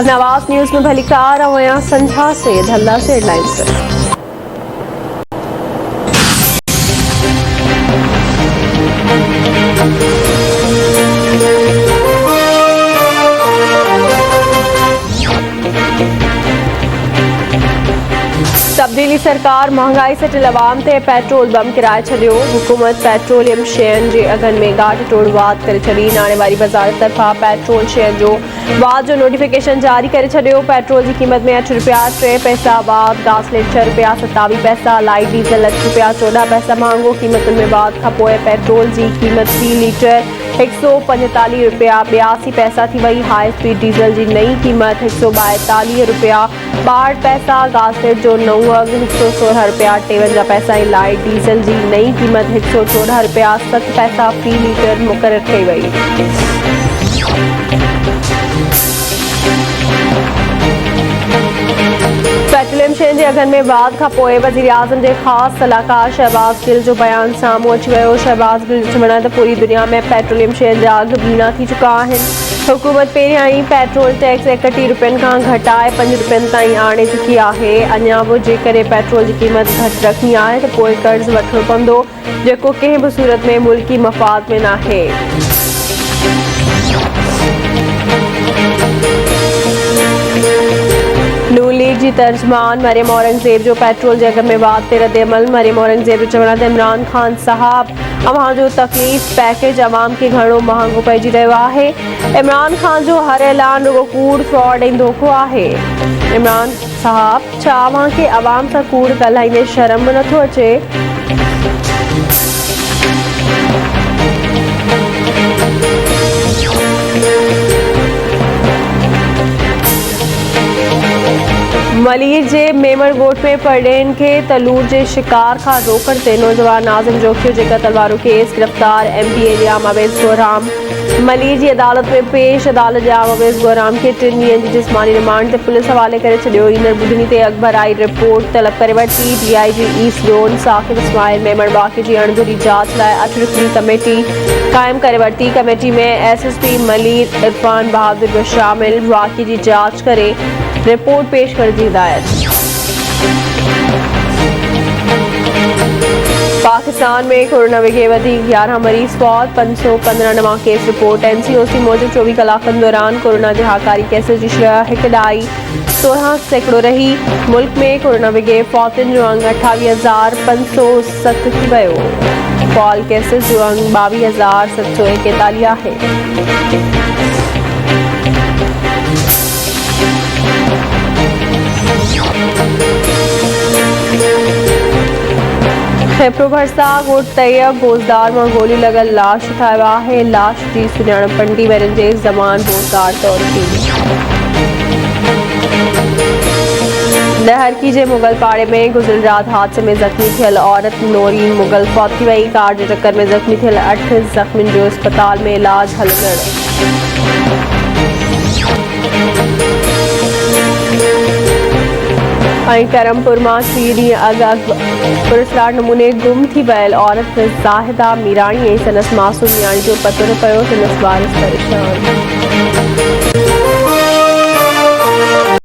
Nawaz news में भली car और संझा से धल्ला से हेडलाइंस पर। तब्दीली सरकार महंगाई से टिलवाम ते पेट्रोल बम किराए छॾियो। हुकूमत पेट्रोलियम शयुनि जे अघनि में गाठ टोड़ वाध करे छॾी। नाणे वारी वज़ारत तरफ़ां पेट्रोल शयुनि जो वाध जो नोटिफिकेशन जारी करे छॾियो। पेट्रोल की कीमत में 8 रुपया 3 पैसा वाध, गासलेट 6 रुपया 27 पैसा, लाइट डीजल 8 रुपया 14 पैसा महांगो। कीमतुनि में वाध खां पोइ पेट्रोल की कीमत फी लीटर 145 रुपया 82 पैसा थी वई। हाई स्पीड डीजल की नई कीमत 142 रुपया 62 पैसा, गासलेट जो नओं अघु 116 रुपया 53 पैसा ऐं लाइट डीजल की नई कीमत 114 रुपया 7 पैसा फी लीटर मुक़रर कई वई। पेट्रोलियम शयुनि जे अघनि में वाध खां पोइ वज़ीर आज़म जे ख़ासि सलाहकार शहबाज़ गिल जो बयान साम्हूं अची वियो। शहबाज़ गिल जो चवणु आहे त पूरी दुनिया में पेट्रोलियम शयुनि जा अघ ॿीणा थी चुका आहिनि। हुकूमत पहिरियां ई पेट्रोल टैक्स 31 रुपयनि खां घटाए 5 रुपयनि ताईं आणे चुकी आहे। अञा बि जेकॾहिं पेट्रोल जी क़ीमत घटि रखणी आहे त पोइ कर्ज़ वठणो पवंदो, जेको कंहिं बि सूरत में मुल्की मफ़ाद में नाहे। नून लीग की तर्जमान मरियम औरंगज़ेब जो पेट्रोल जे अघ में वाध ते रद्द अमल। मरियम औरंगज़ेब जो चवणु आहे त इमरान खान साहब अवां जो तकलीफ़ पैकेज अवाम खे घणो महांगो पइजी रहियो आहे। इमरान खान जो हर ऐलान रुगो कूड़, फ्रॉड ऐं धोखो आहे। इमरान साहब छा अवां खे अवाम सां कूड़ ॻाल्हाईंदे शर्म नथो अचे? मलीर जे मेमर ॻोठ में परडेन खे तलूर जे शिकार खां रोकण ते नौजवान नाज़िम जोखियो जे क़त्ल वारो केस। गिरफ़्तार MP एलियाम अवैस गोहराम मलीर की अदालत में पेश। अदालत जे आम अवैस गोहराम के 3 ॾींहनि जी जिस्मानी रिमांड ते पुलिस हवाले करे छॾियो। ईंदड़ ॿुधनी ते अख़बार आई रिपोर्ट तलब करे वरिती। DIG east zone Saqib Ismail मेमर वाक़े जी अणधुरी जांच लाइ 8 रुकनी कमेटी क़ाइमु करे वरिती। कमेटी में SSP मलीर इरफान बहादुर बि शामिल। वाक़े जी जांच करे रिपोर्ट पेश करण जी हिदायत। पाकिस्तान में कोरोना के 11 मरीज फौत, 515 नवां केस रिपोर्ट। NCOC मूजिब 24 कलाकनि दौरान कोरोना के हाकारी केसेस की शरह 1.16 रही। मुल्क में कोरोना के फौतन जो अंग 28,507 थी वियो। फॉल केसेस जो अंग 22,741 है। खेपरो भरसा ॻोठ तैयब बोज़दार में गोली लगल लाश ठाहियो आहे। लाश की सुञाणप 20 वरनि जे ज़मान बोज़दार तौर थी। लहरकी जे मुगल पाड़े में गुज़िरियल रात हादसे में ज़ख़्मी थियल औरत नौरीन मुगल फौत थी वई। कार जे टक्कर में ज़ख़्मी थियल 8 ज़ख़्मियुनि जो अस्पताल में इलाज हलंदड़। करमपुर में 3 ॾींहं अॻु पुरस्कार नमूने गुम थी वियल औरत ज़ाहिदा मीराणी ऐं संदसि मासूम नियाणी जो पतो न पियो। संदसि वारिस परेशान।